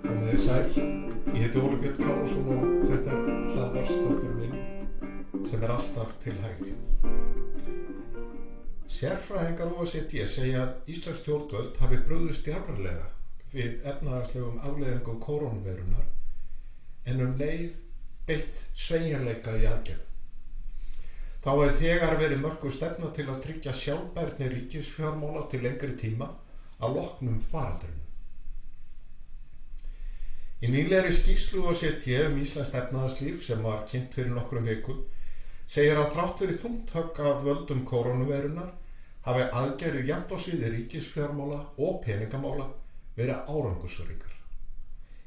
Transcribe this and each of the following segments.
Komið sæl, ég heiti Óli Björn Kárason og þetta hlaðvarpsþáttur minn sem alltaf til hægri. Sérfræðingar OECD segja að íslensk stjórnvöld hafi brugðist djarflega við efnahagslegum afleiðingum kórónuveirunar en leið beitt sveigjanleika í aðgerðum. Þá hefur þegar verið mörkuð stefna til að tryggja sjálfbærni ríkisfjármála til lengri tíma að loknum faraldrinum. Í nýlegri skýrslu OECD íslenskt efnahagslíf sem var kynnt fyrir nokkrum vikum segir að þrátt fyrir þungt högg af völdum kórónuveirunar hafi aðgerðir jafnt á sviði ríkisfjármála og peningamála verið árangursríkar.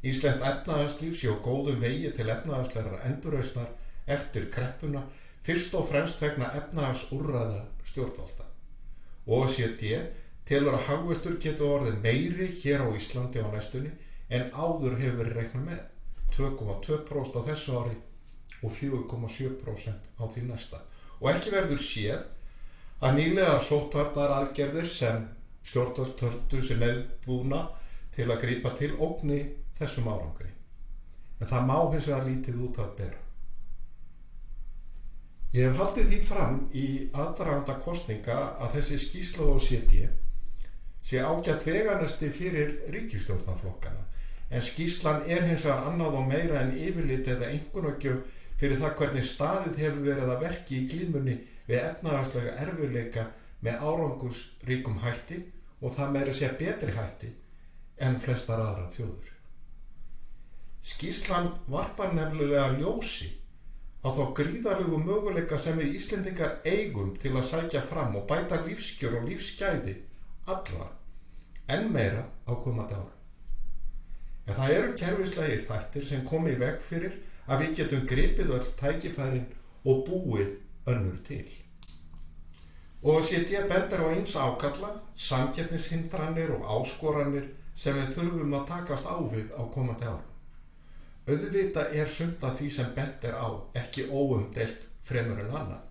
Íslenskt efnahagslíf sé á góðum vegi til efnahagslegrar endurreisnar eftir kreppuna, fyrst og fremst vegna efnahagsúrræða stjórnvalda. OECD telur að hagvöxtur getur orðið meiri hér á Íslandi á næstunni en áður hefur verið reiknað með 2,2% á þessu ári og 4,7% á því næsta. Og ekki verður séð að nýlegar sóttvarnaaðgerðir sem stjórnvöld töldu sem meðbúna til að grípa til ógni þessum árangri. En það má hins vegar lítið út að bera. Ég hef haldið því fram í aðdraganda kosninga að þessi skýrsla OECD sé ágætt veganesti fyrir ríkisstjórnarflokkana. En skýrslan hins vegar annað og meira en yfirlit eða einkunnagjöf fyrir það hvernig staðið hefur verið að verki í glímunni við efnahagslega erfiðleika með árangursríkum hætti og það meira sé betri hætti en flestar aðrar þjóður. Skýrslan varpar nefnilega ljósi á þá gríðarlegu möguleika sem við Íslendingar eigum til að sækja fram og bæta lífskjör og lífsgæði allra enn meira á komandi árum. En það eru kerfislegir þættir sem komi í veg fyrir að við getum gripið öll tækifærin og búið önnur til. OECD bendir á ýmsa ágalla, samkeppnishindranir og áskoranir sem við þurfum að takast á við á komandi árum. Auðvitað sumt af því sem bent á ekki óumdeilt fremur en annað,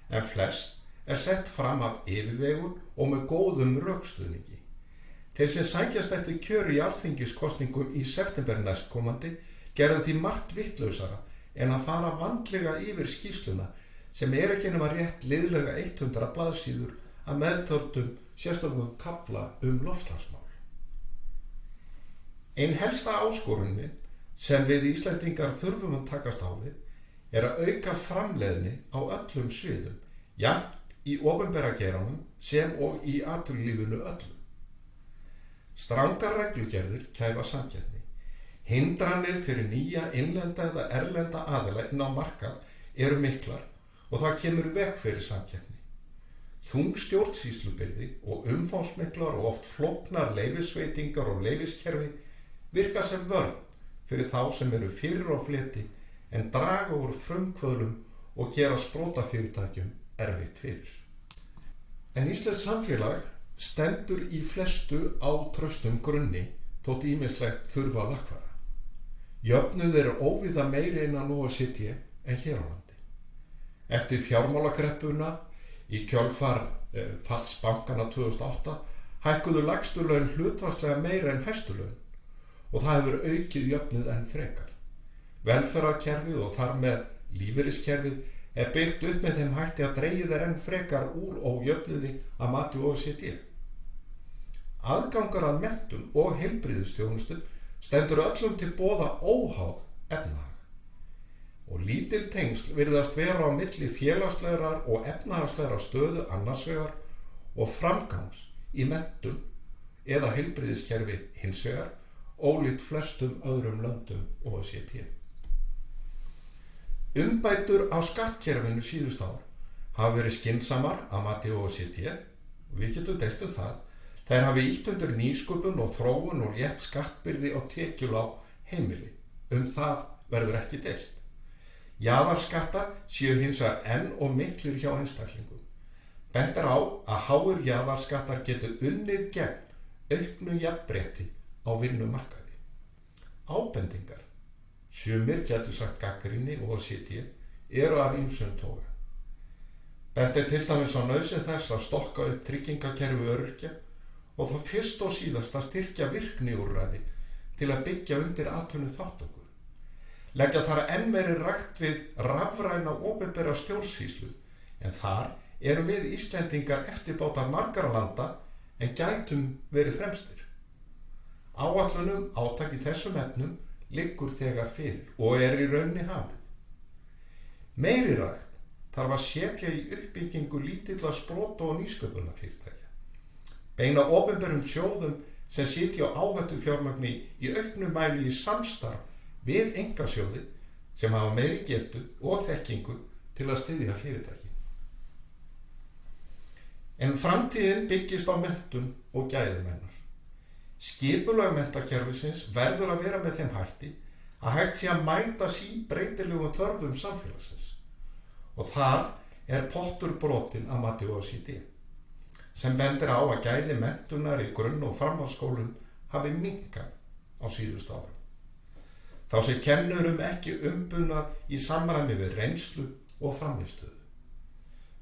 en flest sett fram af yfirvegun og með góðum rökstuðningi. Þeir sem sækjast eftir kjöri í alþingiskosningum í september næstkomandi gerðu því margt vitlausara en að fara vandlega yfir skýrsluna sem ekki nema rétt liðlega 100 blaðsíður að meðtöldum sérstökum kafla loftslagsmál. Ein helsta áskorunin sem við Íslendingar þurfum að takast á við að auka framleiðni á öllum sviðum, jafnt í opinbera geiranum sem og í atvinnulífinu öllu. Strangar reglugerðir kæfa samkeppni. Hindranir fyrir nýja innlenda eða erlenda aðila inn á markað eru miklar og það kemur í veg fyrir samkeppni. Þung stjórnsýslubyrði og umfangsmiklar og oft flóknar leyfisveitingar og leyfiskerfi virka sem vörn fyrir þá sem eru fyrir á fleti en draga úr frumkvöðlum og gera sprotafyrirtækjum erfitt fyrir. En íslenskt samfélag stendur í flestu á traustum grunni þótt ýmislegt þurfa að lagfæra. Jöfnuð óvíða meiri innan OECD en hér á landi. Eftir fjármálakreppuna í kjölfar falls bankanna 2008 hækkuðu lægstu laun hlutfallslega meira en hæstu laun og það hefur aukið jöfnuð enn frekar. Velferðarkerfið og þar með lífeyriskerfið byggt upp með þeim hætti að dregið enn frekar úr ójöfnuði að mati OECD. Aðgangur að menntun og heilbrigðisþjónustu stendur öllum til boða óháð efnahag. Og lítil tengsl virðast vera á milli félagslegrar og efnahagslegrar stöðu annars vegar og framgangs í menntun eða heilbrigðiskerfi hins vegar, ólíkt flestum öðrum löndum OECD. Umbætur á skattkerfinu síðust ár hafa verið skynsamar að mati OECD og við getum deilt það. Þær hafi ýtt undir nýsköpun og þróun og létt skattbyrði á tekjulág heimili. Það verður ekki deilt. Jaðarskattar séu hins vegar enn og miklir hjá einstaklingum. bendir á að háir jaðarskattar getur unnið gegn auknu jafnrétti á vinnumarkaði. Ábendingar, sumir getur sagt gagnrýni og OECD, eru af ýmsum toga. Bendir til dæmis á nauðsyn þess að stokka upp tryggingakerfi öryrkja og þá fyrst og síðast að styrkja virkniúrræði til að byggja undir atvinnuþátttöku. Leggja þar enn meiri rækt við rafræna opinbera stjórnsýslu, en þar erum við Íslendingar eftirbátar margra landa en gætum verið fremstir. Áætlunum átak í þessum efnum liggur þegar fyrir og í raunni hafið. Meiri rækt þarf að setja í uppbyggingu lítilla sprota- og nýsköpunarfyrirtækja. Beina opinberum sjóðum sem sitja á áhættufjármagni í auknum mæli í samstarf við einkasjóði sem hafa meiri getu og þekkingu til að styðja fyrirtæki. En framtíðin byggist á menntun og gæðum hennar. Skipulag menntakerfisins verður að vera með þeim hætti að hægt sé að mæta síbreytilegum þörfum samfélagsins. Og þar er pottur brotinn að mati OECD, sem bendir á að gæði menntunar í grunn- og framhaldsskólum hafi minnkað á síðustu árum. Þá sé kennurum ekki umbunað í samræmi við reynslu og frammistöðu.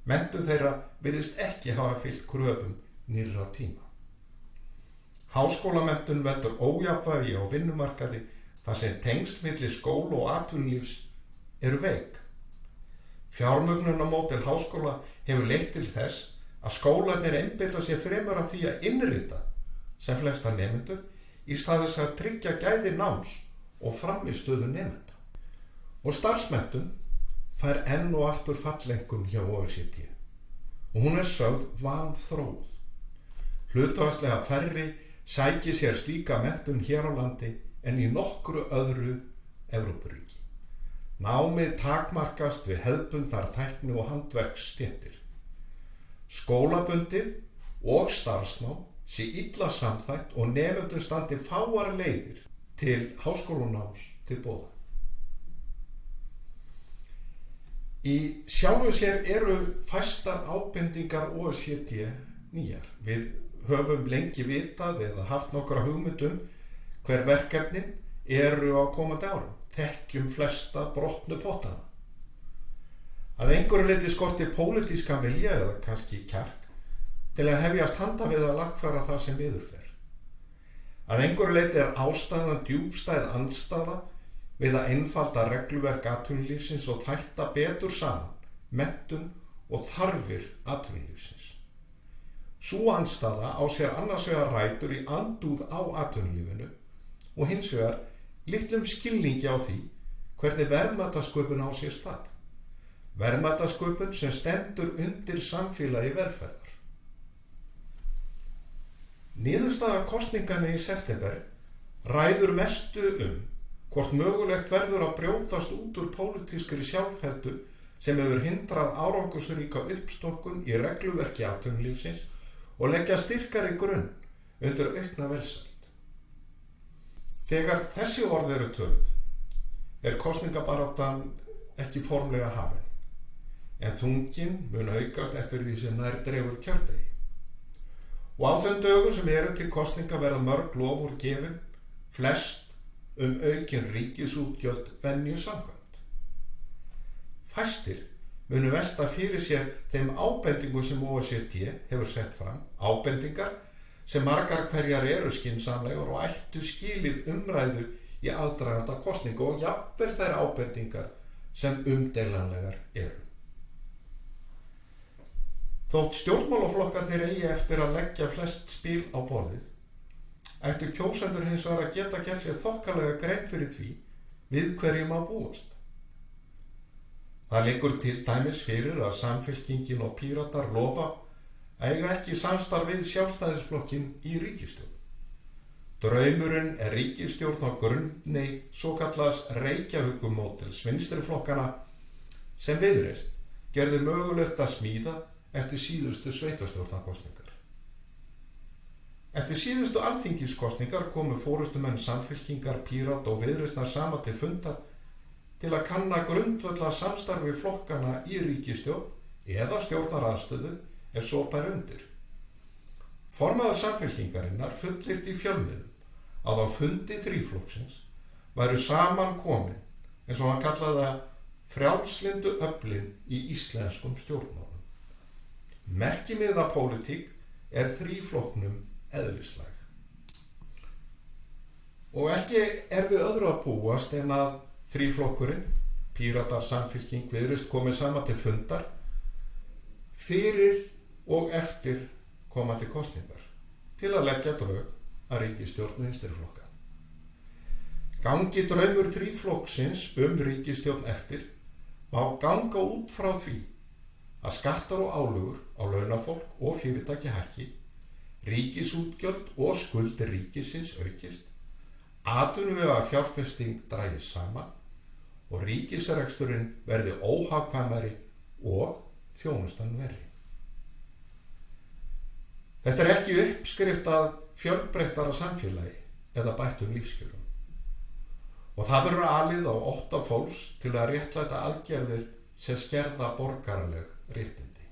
Menntun þeirra virðist ekki hafa fylgt kröfum nýrra tíma. Háskólamenntun veldur ójafnvægi á vinnumarkaði þar sem tengsl milli skóla og atvinnulífs eru veik. Fjármögnunarmódel háskóla hefur leitt til þess að skólarnir einbeita sér fremur að því að innrita sem flesta nemendur í stað þess að tryggja gæði náms og frammistöðu nemenda. Og starfsmenntun fær enn og aftur falleinkunn hjá OECD og hún er sögð vanþróuð. Hlutfallslega færri sæki sér slíka menntun hér á landi en í nokkru öðru Evrópuríki. Námið takmarkast við hefðbundnar tækni og handverksstéttir. Skólabundið og starfsnám sé illa samþætt og nemendum standi fáar leiðir til háskólanáms til boða. Í sjálfu sér eru fæstar ábendingar OECD nýjar. Við höfum lengi vitað eða haft nokkra hugmyndum hver verkefnin eru á komandi árum. Þekkjum flesta brotnu pottana. Að einhverju leyti skorti pólitískan vilja eða kannski kjark til að hefjast handa við að lagfæra það sem miður fer. Að einhverju leyti er ástæðan djúpstæð andstaða við að einfalda regluverk atvinnulífsins og þætta betur saman menntun og þarfir atvinnulífsins. Sú andstaða á sér annars vegar rætur í andúð á atvinnulífinu og hins vegar litlum skilningi á því hvernig verðmætasköpun á sér stað. Verðmætasköpun sem stendur undir samfélagi velferðar. Niðurstaða kosninganna í september ræður mestu hvort mögulegt verður að brjótast út úr pólitískri sjálfheldu sem hefur hindrað árangursríka uppstokkun í regluverki atvinnulífsins og leggja styrkari grunn undir aukna velsæld. Þegar þessi orð eru töluð er kosningabaráttan ekki formlega hafin, en þunginn mun aukast eftir því sem nær dregur kjördegi. Og á þeim dögum sem eru til kosninga verða mörg loforð gefin, flest aukin ríkisútgjöld venju samkvæmt. Fæstir munu velta fyrir sér þeim ábendingum sem OECD hefur sett fram, ábendingar sem margar hverjar eru skynsamlegar og ættu skilið umræðu í aðdraganda kosningu og jafnvel þær ábendingar sem umdeilanlegar eru. Þótt stjórnmálaflokkarnir eigi eftir að leggja flest spil á borðið, ættu kjósendur hins vegar að geta gert sér þokkalega grein fyrir því við hverjum að búast. Það liggur til dæmis fyrir að Samfylkingin og Píratar lofa eiga ekki samstarf við Sjálfstæðisflokkinn í ríkisstjórn. Draumurinn er ríkisstjórn á grunni svokallaðs Reykjavíkurmódels vinstriflokkana sem Viðreisn gerði mögulegt að smíða eftir síðustu sveitarstjórnarkosningar. Eftir síðustu alþingiskosningar komu forystumenn Samfylkingar, Pírata og Viðreisnar saman til fundar til að kanna grundvalla samstarfi flokkana í ríkisstjórn eða stjórnarandstöðu ef svo bær undir. Formaður Samfylkingarinnar fullyrti í fjölmiðlum að á fundi þríflokksins væru saman komin, eins og hann kallaði það, frjálslyndu öflin í íslenskum stjórnmálum. Merkimiða pólitík er þríflokknum eðlislæg. Og ekki er við öðru að búast en að þríflokkurinn, Píratar, Samfylking, Viðreisn komið saman til fundar fyrir og eftir komandi kosningar til að leggja drög að ríkisstjórn vinstriflokka. Gangi draumur þríflokksins ríkisstjórn eftir má ganga út frá því að skattar og álögur á launafólk og fyrirtæki hækki, ríkisútgjöld og skuldir ríkisins aukist, atvinnuvega fjárfesting dragist saman og ríkisreksturinn verði óhagkvæmari og þjónustan verri. Þetta er ekki uppskrift að fjölbreyttara samfélagi eða bættum lífskjörum. Og það verður alið á ótta fólks til að réttlæta aðgerðir sem skerða borgaraleg réttindi.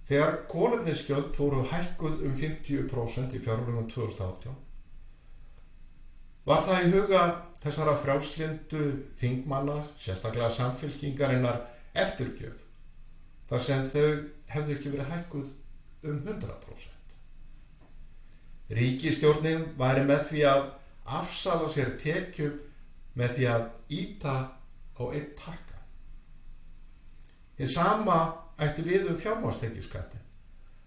Þegar kolefnisgjöld voru hækkuð 50% í fjárlögum 2018, var það í huga þessara frjálslyndu þingmanna, sérstaklega Samfylkingarinnar, eftirgjöf, þar sem þau hefðu ekki verið hækkuð 100%. Ríkisstjórnin væri með því að afsala sér tekjum með því að ýta á einn takka. Hið sama ætti við fjármagnstekjuskattin,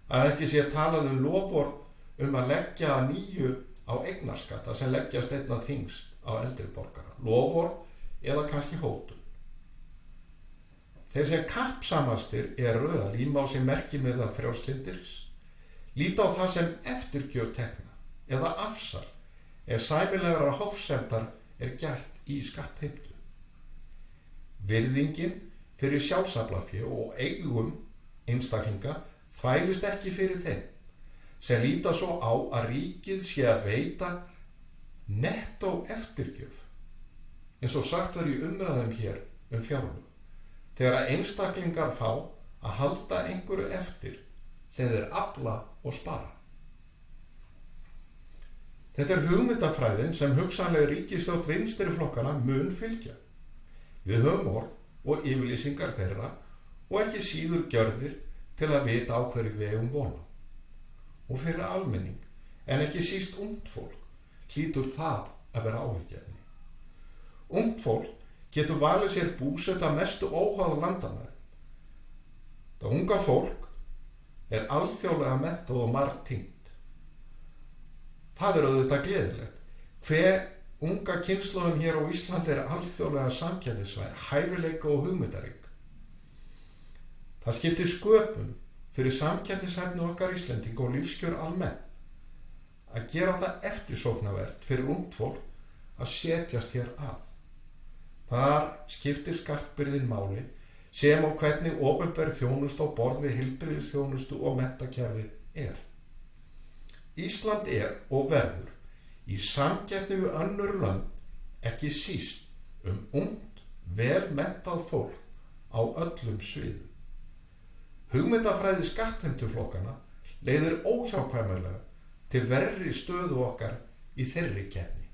að ekki sé talað loforð að leggja að nýju á eignarskatta sem leggjast einna þyngst á eldri borgara, loforð eða kannski hótun. Þeir sem kappsamastir eru að líma á sig merkimiða frjálslyndirs líta á það sem eftirgjöf tekna eða afsal ef sæmilegra hófsemdar er gætt í skattheimtu. Virðingin fyrir sjálfsaflafé og eigum einstaklinga þvælist ekki fyrir þeim sem líta svo á að ríkið sé að veita nettó eftirgjöf, eins og sagt var í umræðum hér fjárlög, þegar að einstaklingar fá að halda einhverju eftir sem þeir afla og spara. Þetta er hugmyndafræðin sem hugsanlega ríkisstjórn vinstriflokkana mun fylgja. Við höfum orð og yfirlýsingar þeirra og ekki síður gjörðir til að vita á hverju við eigum vona. Og fyrir almenning, en ekki síst ungt fólk, hlýtur það að vera áhyggjuefni. Ungt fólk getur valið sér búseta mestu óháð landamærum. Það unga fólk er alþjóðlega menntað og margtínt. Það er auðvitað gleðilegt. Hve unga kynslóðin hér á Íslandi er alþjóðlega samkeppnisfær, hæfileika og hugmyndarík. Það skiptir sköpum fyrir samkeppnishæfni okkar Íslendinga og lífskjör almennt að gera það eftirsóknarvert fyrir ungt fólk að setjast hér að. Þar skiptir skattbyrðin máli sem og hvernig opinber þjónustu á borð við heilbrigðisþjónustu og menntakerfið er. Ísland er og verður í samkeppni við önnur lönd ekki síst ungt, vel menntað fólk á öllum sviðum. Hugmyndafræði skattheimtuflokkana leiðir óhjákvæmilega til verri stöðu okkar í þeirri keppni.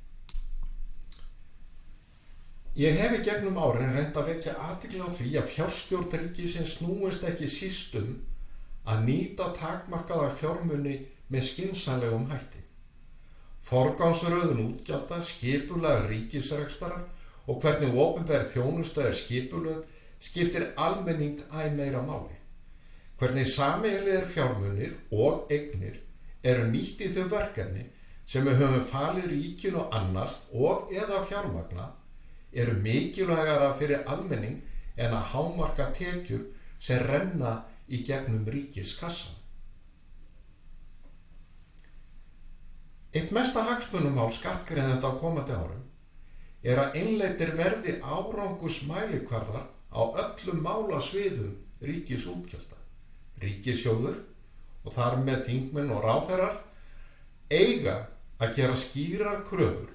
Ég hef í gegnum árin reynt að vekja athygli á því að fjárstjórn ríkisins snúist ekki síst að nýta takmarkaða fjármuni með skynsamlegum hætti. Forgangsröðun útgjalda, skipulag ríkisrekstrar og hvernig opinber þjónusta er skipulögð skiptir almenning æ meira máli. Hvernig sameiginlegir fjármunir og eignir eru nýtt í þau verkefni sem við höfum falið ríkinu annast og eða fjármagna eru mikilvægara fyrir almenning en að hámarka tekjur sem renna í gegnum ríkiskassan. Eitt mesta hagsmunamál skattgreiðenda á komandi árum er að innleiddir verði árangursmælikvarðar á öllum málasviðum ríkisútgjalda. Ríkissjóður og þar með þingmenn og ráðherrar eiga að gera skýrar kröfur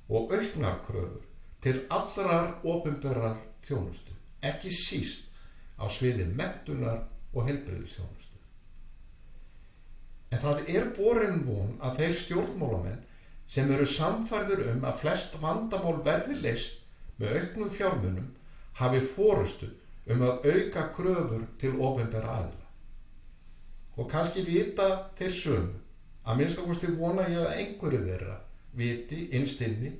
og auknar kröfur til allrar opinberrar þjónustu, ekki síst á sviði menntunar og heilbrigðisþjónustu. En það borin von að þeir stjórnmálamenn sem eru sannfærðir að flest vandamál verði leyst með auknum fjármunum hafi forystu að auka kröfur til opinberra aðila. Og kannski vita þeir sömu, að minnsta kosti vona ég að einhverju þeirra viti innst inni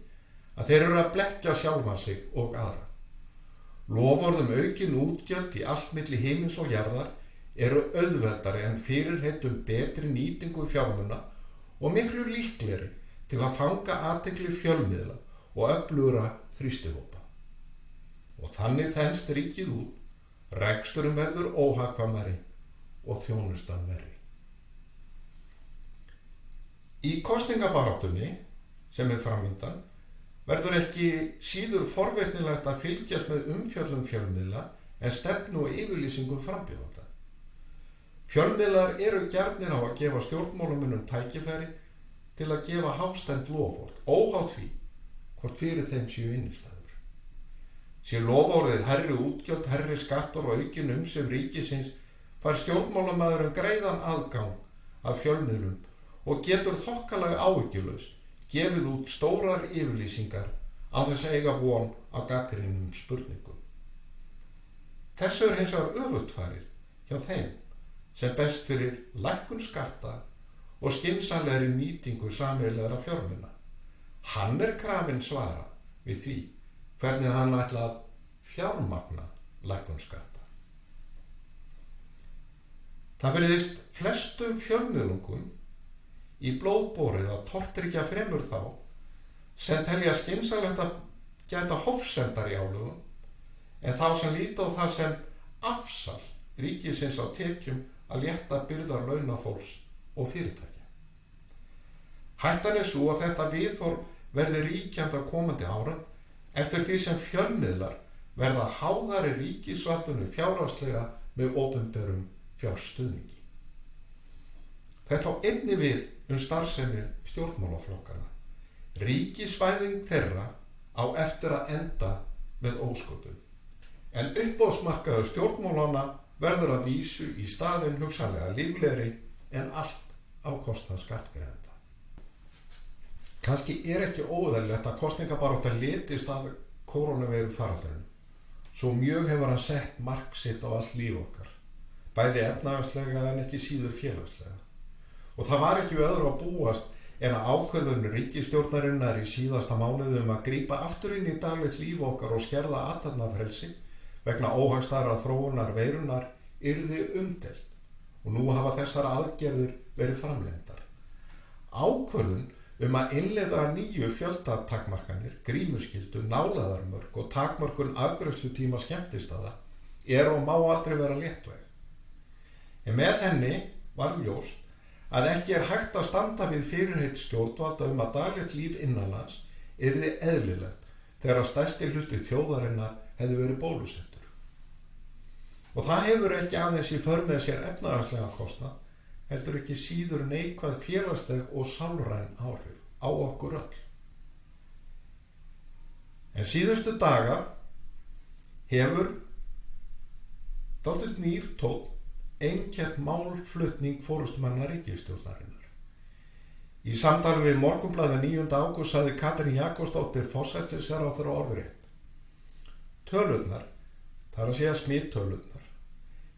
að þeir eru að blekkja sjálfan sig og aðra. Loforð aukin útgjöld í allt milli himins og jarðar eru auðveldari en fyrirheit betri nýtingu fjármuna og miklu líklegri til að fanga athygli fjölmiðla og öflugra þrýstihópa. Og þannig þenst ríkið út, reksturinn verður óhagkvæmari og þjónustan verri. Í kosningabaráttunni sem framundan verður ekki síður forvitnilegt að fylgjast með umfjöllun fjölmiðla en stefnu og yfirlýsingum frambjóðenda. Fjölmiðlar eru gjarnir á að gefa stjórnmálamönnum tækifæri til að gefa hástemmd loforð, óháð því hvort fyrir þeim séu innistæður. Sé loforðið hærri útgjöld, hærri skattar og aukin umsvif ríkisins fær stjórnmálamaðurinn greiðan aðgang af fjölmiðlum og getur þokkalega áhyggjulaus gefið út stórar yfirlýsingar án þess að eiga von á gagnrýnum spurningum. Þessu hins vegar öfugt hjá þeim sem best fyrir lækkun skatta og skynsamlegri nýtingu sameiginlegra fjármuna. Hann krafinn svara við því hvernig hann ætla að fjármagna lækkun skatta. Það virðist flestum fjölmiðlungum í blóðborið að tortryggja fremur þá sem telja skynsamlegt að gæta hófsemdar í álögum en þá sem líta á það sem afsal ríkisins á tekjum að létta byrðar launafólks og fyrirtækja. Hættan sú að þetta viðhorf verði ríkjandi á komandi árum eftir því sem fjölmiðlar verða háðari ríkisvaldinu fjárhagslega með opinberum fjárstuðningi. Þetta á einnig við starfsemi stjórnmálaflokkana. Ríkisvæðing þeirra á eftir að enda með ósköpum. En uppboðsmarkaður stjórnmálana verður að vísu í staðinn hugsanlega líflegri en allt á kostnað skattgreiðenda. Kannski ekki óeðlilegt að kosningabarátta litist að kórónuveiru faraldrinum. Svo mjög hefur hann sett mark sitt á allt líf okkar, bæði efnahagslega en ekki síður félagslega. Og það var ekki við öðru að búast en að ákvörðun ríkisstjórnarinnar í síðasta mánuði að grípa aftur inn í daglegt líf okkar og skerða athafnafrelsi vegna óhagstæðrar þróunar veirunnar yrði umdeild og nú hafa þessar aðgerðir verið framlengdar. Ákvörðun að innleiða nýju fjöldatakmarkanir, grímuskyldu, nálægðarmörk og takmörkun afgreiðslutíma skemmtistaða og má aldrei vera léttvæg. En með henni var ljóst að ekki hægt að standa við fyrirheit stjórnvalda að daglegt líf innanlands yrði eðlilegt þegar stærsti hluti þjóðarinnar hefði verið bólusettur. Og það hefur ekki aðeins í för með sér efnahagslega kostnað, heldur ekki síður neikvæð félagsleg og sálræn áhrif á okkur öll. En síðustu daga hefur dálítið nýr tónn einkennt málflutning forystumanna ríkisstjórnarinnar. Í samtali við Morgunblaðið 9. ágúst sagði Katrín Jakobsdóttir forsætisráðherra orðrétt: Tölurnar, það að segja smittölurnar,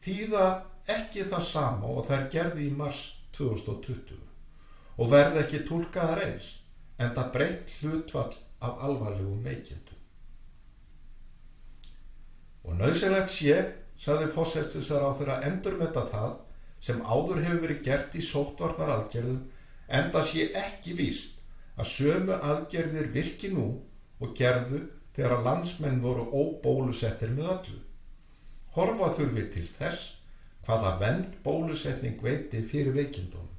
þýða ekki það sama og þær gerði í mars 2020 og verði ekki túlkaðar eins, enda breytt hlutfall af alvarlegum veikindum. Og nauðsynlegt sé, sagði forsætisráðherra, endurmeta það sem áður hefur verið gert í sóttvarnaraðgerðum, enda sé ekki víst að sömu aðgerðir virki nú og gerðu þegar landsmenn voru óbólusettir með öllu. Horfa þurfi til þess hvaða vernd bólusetning veiti fyrir veikindunum.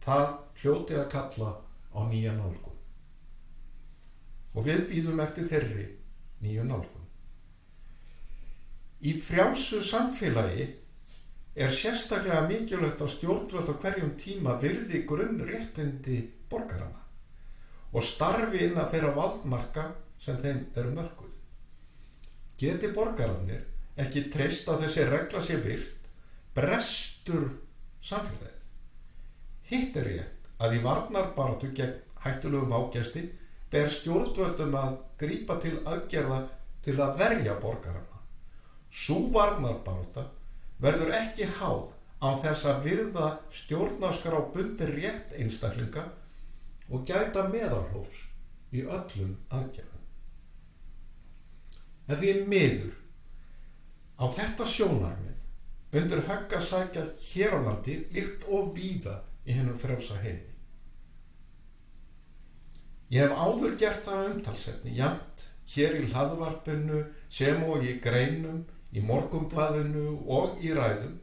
Það hljóti að kalla á nýja nálgun. Og við bíðum eftir þeirri nýju nálgun. Í frjálsu samfélagi sérstaklega mikilvægt að stjórnvöld á hverjum tíma virði grunnréttindi borgaranna og starfi innan þeirra valdmarka sem þeim eru mörkuð. Geti borgararnir ekki treyst að þessi regla sé virt, brestur samfélagið. Hitt rétt að í varnarbaráttu gegn hættulegum vágesti ber stjórnvöldum að grípa til aðgerða til að verja borgarana. Sú varnarbarátta verður ekki háð án þess að virða stjórnarskrá bundin rétt einstaklinga og gæta meðalhófs í öllum aðgerðum. En því miður á þetta sjónarmið undir högg að sækja hér á landi líkt og víða í hinum frjálsa heimi. Ég hef áður gert það umtalsefni, jafnt hér í hlaðvarpinu sem og í greinum, í Morgunblaðinu og í ræðum,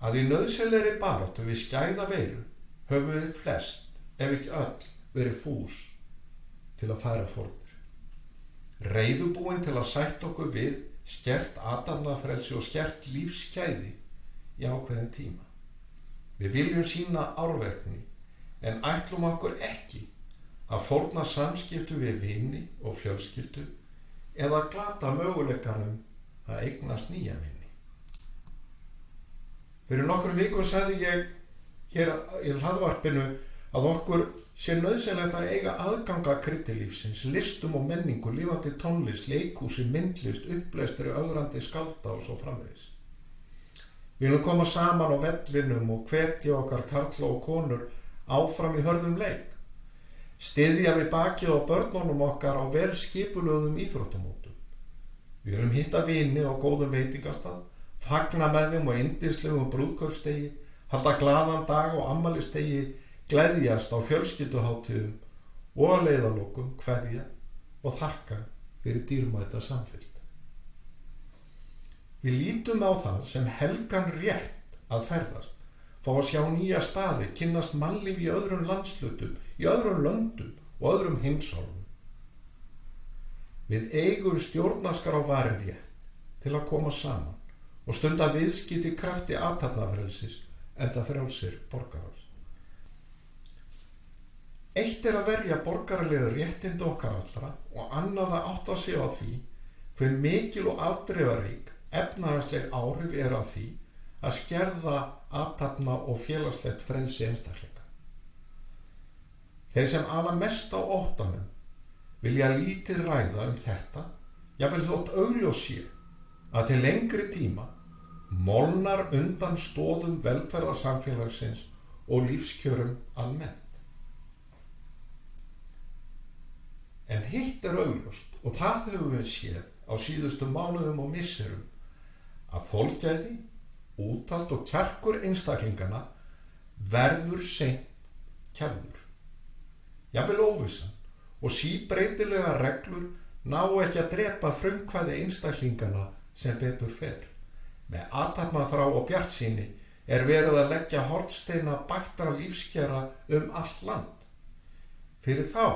að í nauðsynlegri baráttu við skæða veiru höfum við flest, ef ekki öll, verið fús til að færa fórnir. Reiðubúin til að sætta okkur við skert athafnafrelsi og skert lífsgæði í ákveðin tíma. Við viljum sýna árvekni en ætlum okkur ekki að fórna samskiptu við vini og fjölskyldu eða glata möguleikanum að eignast nýja vini. Fyrir nokkrum vikum sagði ég hér í hlaðvarpinu að okkur sé nauðsynlegt að eiga aðgang að kryddilífsins, listum og menningu, lifandi tónlist, leikhúsi, myndlist, upplestri, ögrandi skálda og svo framvegis. Við viljum koma saman á vellinum og hvetja okkar karla og konur áfram í hörðum leik. Styðja við bakið á börnunum okkar á vel skipulögðum íþróttamótum. Við viljum hitta vini á góðum veitingastað, fagna með þeim og yndislegum brúðkaupsdegi, halda glaðan dag og afmælisdegi, gleðjast á fjölskylduhátíðum og að leiðarlokum kveðja og þakka fyrir dýrmæta samfylgd. Við lítum á það sem helgan rétt að ferðast, fá að sjá nýja staði, kynnast mannlíf í öðrum landshlutum, í öðrum löndum og öðrum heimsálfum. Við eigum stjórnarskrá varin rétt til að koma saman og stunda viðskipti í krafti athafnafrelsis enda frjálsir borgarar. Eitt að verja borgaralegu réttindi okkar allra og annað að átta sig á því hve mikil og afdrifarík efnahagsleg áhrif af því að skerða athafna og félagslegt frelsi einstaklinga. Þeir sem ala mest á óttanum vilja lítið ræða þetta, jafnvel þótt augljós sé að til lengri tíma molnar undan stoðum velferðarsamfélagsins og lífskjörum almennt. En hitt augljóst, og það höfum við séð á síðustu mánuðum og misserum, að þolgæði, úthald og kjarkur einstaklingana verður seint kærður. Jafnvel óvissan og síbreytilega reglur ná ekki að drepa frumkvæði einstaklingana sem betur fer. Með athafnaþrá og bjartsýni verið að leggja hornsteina bættra lífskjara allt land. Fyrir þá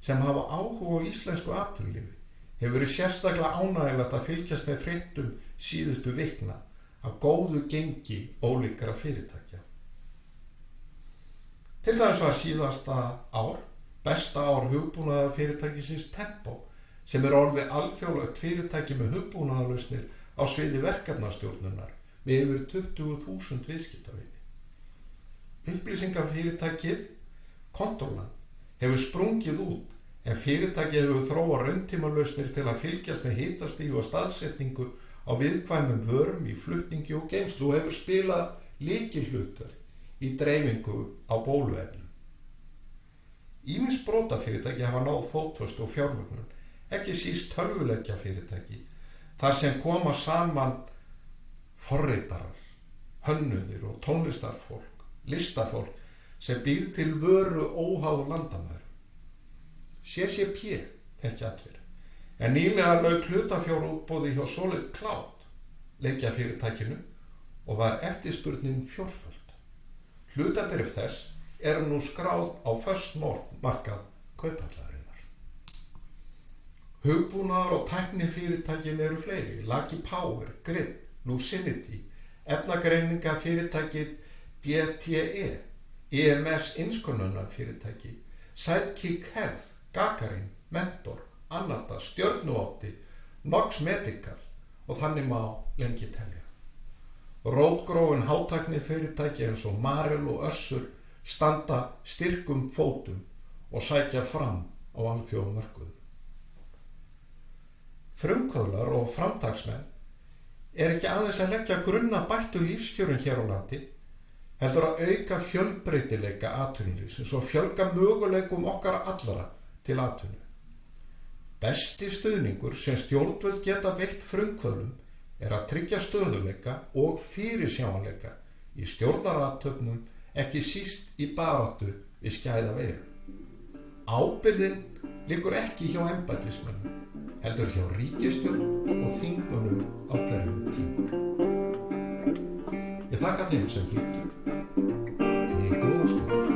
sem hafa áhuga á íslensku atvinnulífi hefur verið sérstaklega ánægilegt að fylgjast með fréttum síðustu vikna af góðu gengi ólíkra fyrirtækja. Til dæmis var síðasta ár besta ár hugbúnaðarfyrirtækisins Tempo, sem orðið alþjóðlegt fyrirtæki með hugbúnaðarlausnir á sviði verkefnastjórnunar með yfir 20.000 viðskiptavini. Upplýsingafyrirtækið Kontóland hefur sprungið út en fyrirtækið hefur þróað rauntímalausnir til að fylgjast með hitastigi og staðsetningu á viðkvæmum vörum í flutningi og geymslu og hefur spilað lykilhlutverk í dreifingu á bóluefnum. Ýmis sprotafyrirtæki hafa náð fótfestu og fjármögnun, ekki síst tölvuleikjafyrirtæki, þar sem koma saman forritarar, hönnuðir og tónlistarfólk, listafólk sem býr til vöru óháð landamærum. CCP þekki allir, en nýlega lauk hlutafjárútboði hjá Solid Cloud leikjafyrirtækinu og var eftirspurnin fjórföld. Hlutabréf þess nú skráð á First North markað Kauphallarinnar. Hugbúnaðar og tæknifyrirtækin eru fleiri, Lucky Power, Grid, Lucinity, efnagreiningafyrirtækið DTE, EMS innskönunarfyrirtæki, Sidekick Health, Gagarin, Mentor, Anata, Stjörnuótti, Nox Medical og þannig má lengi telja. Rótgróin hátækni fyrirtæki eins og Marel og Össur standa styrkum fótum og sækja fram á alþjóðamörkuðum. Frumkvöðlar og framtaksmenn ekki aðeins að leggja grunna bættu lífskjörum hér á landi, heldur að auka fjölbreytileika atvinnulífsins og fjölga möguleikum okkar allra til atvinnu. Besti stuðningur sem stjórnvöld geta veitt frumkvöðlum að tryggja stöðuleika og fyrirsjáanleika í stjórnarathöfnum, ekki síst í baráttu við skæða veiru. Ábyrgðin liggur ekki hjá embættismönnum, heldur hjá ríkisstjórn og þingmönnum á hverjum tíma. Ég þakka þeim sem hlýddu. Góða stund.